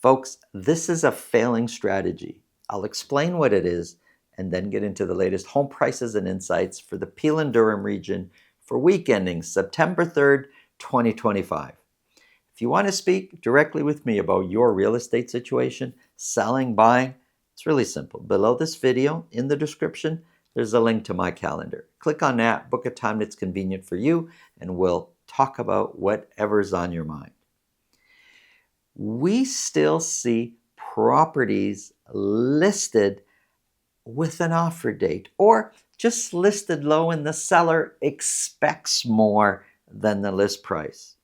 Folks, this is a failing strategy. I'll explain what it is and then get into the latest home prices and insights for the Peel and Durham region for week ending September 3rd, 2025. If you want to speak directly with me about your real estate situation, selling, buying, it's really simple. Below this video, in the description, there's a link to my calendar. Click on that, book a time that's convenient for you, and we'll talk about whatever's on your mind. We still see properties listed with an offer date or just listed low and the seller expects more than the list price.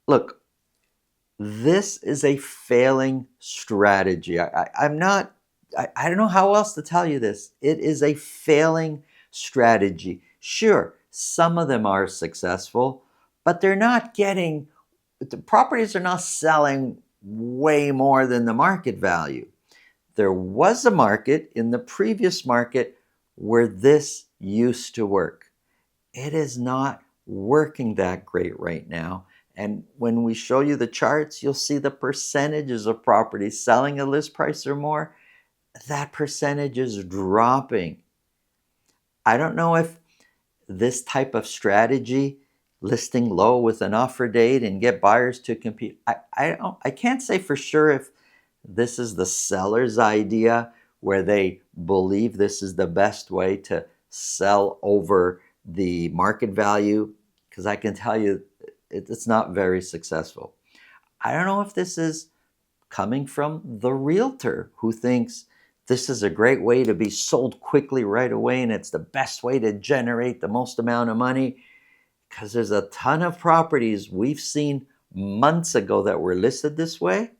Look, this is a failing strategy. I don't know how else to tell you this. It is a failing strategy. Sure, some of them are successful, but the properties are not selling way more than the market value. There was a market in the previous market where this used to work. It is not working that great right now. And when we show you the charts, you'll see the percentages of properties selling at list price or more. That percentage is dropping. I don't know if this type of strategy, listing low with an offer date and get buyers to compete, I can't say for sure if this is the seller's idea where they believe this is the best way to sell over the market value, because I can tell you it's not very successful. I don't know if this is coming from the realtor who thinks this is a great way to be sold quickly right away and it's the best way to generate the most amount of money, because there's a ton of properties we've seen months ago that were listed this way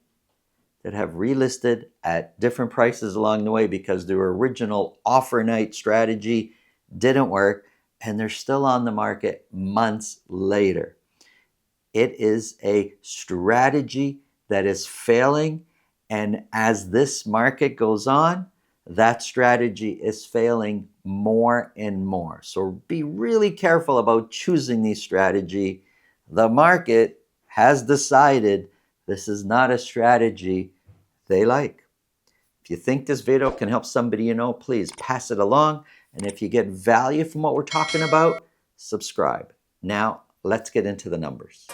that have relisted at different prices along the way because their original offer night strategy didn't work and they're still on the market months later. It is a strategy that is failing, and as this market goes on, that strategy is failing more and more. So be really careful about choosing these strategy. The market has decided this is not a strategy they like. If you think this video can help somebody you know, please pass it along. And if you get value from what we're talking about, subscribe. Now, let's get into the numbers.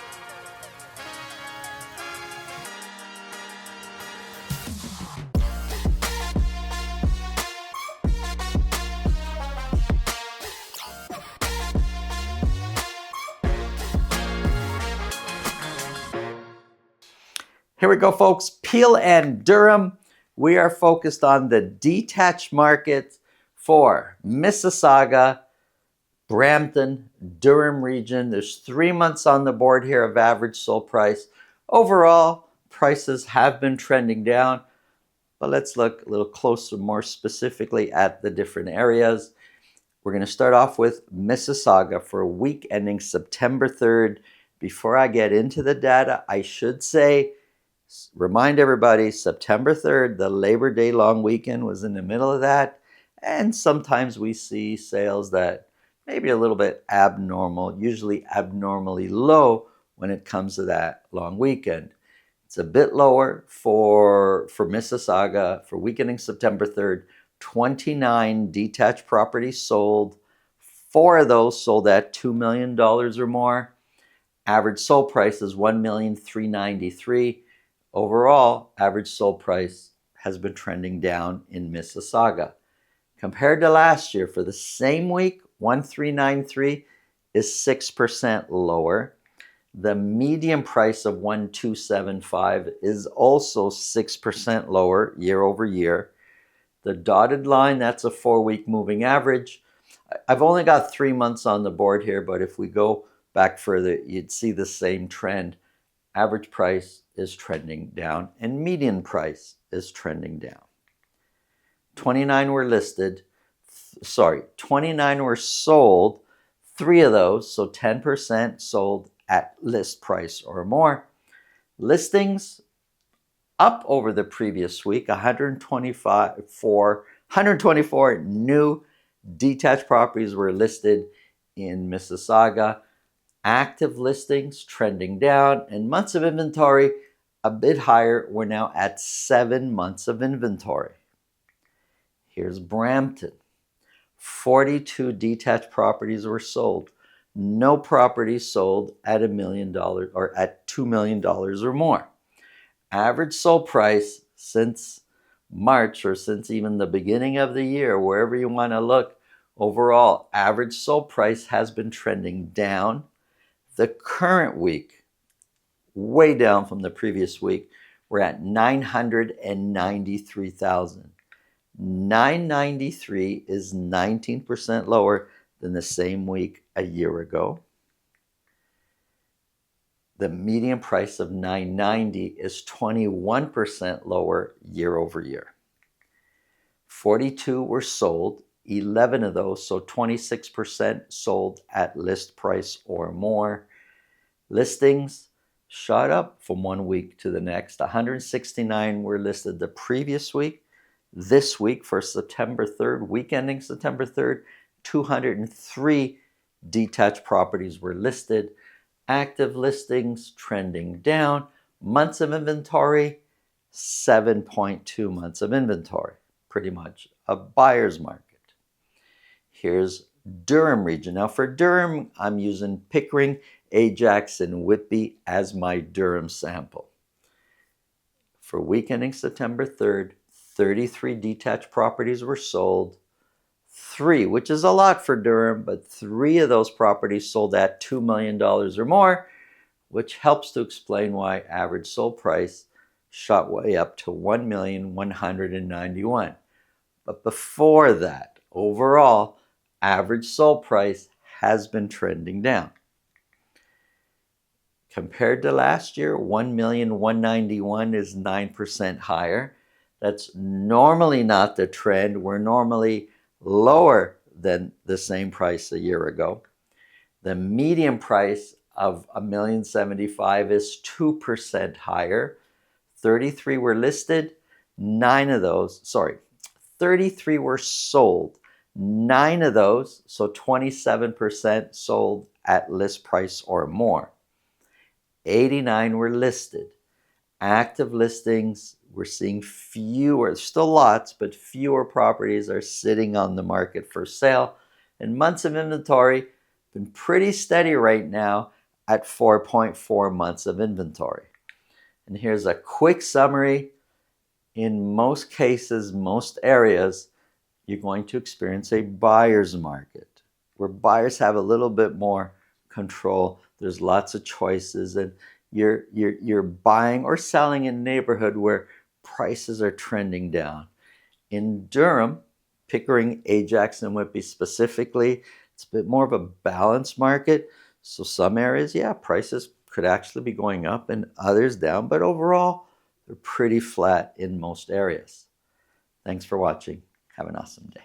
Here we go, folks. Peel and Durham. We are focused on the detached market for Mississauga, Brampton, Durham region. There's 3 months on the board here of average sold price. Overall, prices have been trending down, but let's look a little closer, more specifically at the different areas. We're going to start off with Mississauga for a week ending September 3rd. Before I get into the data, I should say, remind everybody, September 3rd, the Labor Day long weekend was in the middle of that. And sometimes we see sales that may be a little bit abnormal, usually abnormally low when it comes to that long weekend. It's a bit lower for Mississauga for week ending September 3rd. 29 detached properties sold. 4 of those sold at $2 million or more. Average sold price is $1,393,000. Overall, average sold price has been trending down in Mississauga. Compared to last year, for the same week, 1,393 is 6% lower. The median price of 1,275 is also 6% lower year over year. The dotted line, that's a 4-week moving average. I've only got 3 months on the board here, but if we go back further, you'd see the same trend. Average price is trending down and median price is trending down. 29 were sold. 3 of those, so 10%, sold at list price or more. Listings up over the previous week, 124 new detached properties were listed in Mississauga. Active listings trending down, and months of inventory a bit higher. We're now at 7 months of inventory. Here's Brampton. 42 detached properties were sold. No property sold at $1 million or at $2 million or more. Average sold price since March, or since even the beginning of the year, wherever you want to look, overall, average sold price has been trending down. The current week, way down from the previous week, we're at $993,000. 993 is 19% lower than the same week a year ago. The median price of $990 is 21% lower year over year. 42 were sold, 11 of those, so 26% sold at list price or more. Listings shot up from one week to the next. 169 were listed the previous week. This week, for September 3rd, week ending September 3rd, 203 detached properties were listed. Active listings trending down. Months of inventory, 7.2 months of inventory. Pretty much a buyer's market. Here's Durham region. Now for Durham, I'm using Pickering, Ajax, and Whitby as my Durham sample. For week ending September 3rd, 33 detached properties were sold. 3, which is a lot for Durham, but 3 of those properties sold at $2 million or more, which helps to explain why average sold price shot way up to $1,191,000. But before that, overall, average sold price has been trending down. Compared to last year, $1,191,000 is 9% higher. That's normally not the trend. We're normally lower than the same price a year ago. The median price of $1,075,000 is 2% higher. 33 were listed, 33 were sold. 9 of those, so 27%, sold at list price or more. 89 were listed. Active listings, we're seeing fewer, still lots, but fewer properties are sitting on the market for sale. And months of inventory been pretty steady right now at 4.4 months of inventory. And here's a quick summary. In most cases, most areas, you're going to experience a buyer's market where buyers have a little bit more control. There's lots of choices, and you're buying or selling in a neighborhood where prices are trending down. In Durham, Pickering, Ajax, and Whitby specifically, it's a bit more of a balanced market. So some areas, yeah, prices could actually be going up and others down, but overall, they're pretty flat in most areas. Thanks for watching. Have an awesome day.